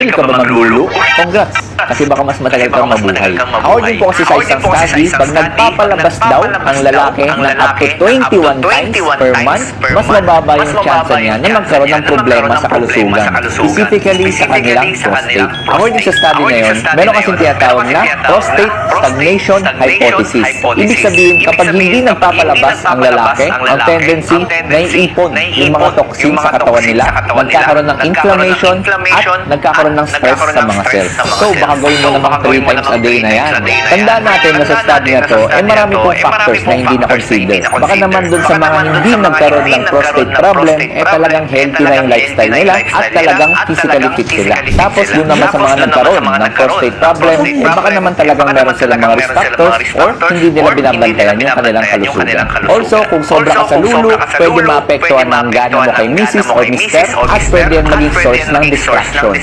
Hindi ka ba maglulu? Congrats! Kasi baka mas matagal kang mabuhay. According po kasi sa isang study, pag nagpapalabas daw ang lalaki ng up to 21 times per month, mas mababa yung chance niya na magkaroon ng problema sa kalusugan, specifically sa kanilang prostate. According sa study na yun, meron kasing tinatawag na prostate stagnation hypothesis. Ibig sabihin, kapag hindi nagpapalabas ang lalaki, ang tendency na iipon yung mga toxin sa katawan nila, nagkakaroon ng inflammation at nagkakaroon ng stress sa mga cells. So, baka gawin mo namang 3 times a day na yan. Tandaan natin na sa study na to, marami pong factors na hindi na-consider. Baka naman dun sa mga hindi nagkaroon ng prostate problem, talagang healthy na yung lifestyle nila at talagang physically fit sila. Tapos, dun naman sa mga nagkaroon ng prostate problem, baka naman talagang meron silang mga risk factors or hindi nila binabantayan yung kanilang kalusugan. Also, kung sobra ka sa lulu, pwede maapektuhan ng gana mo kay Mrs. or Mr. at pwede yan maging source ng distraction.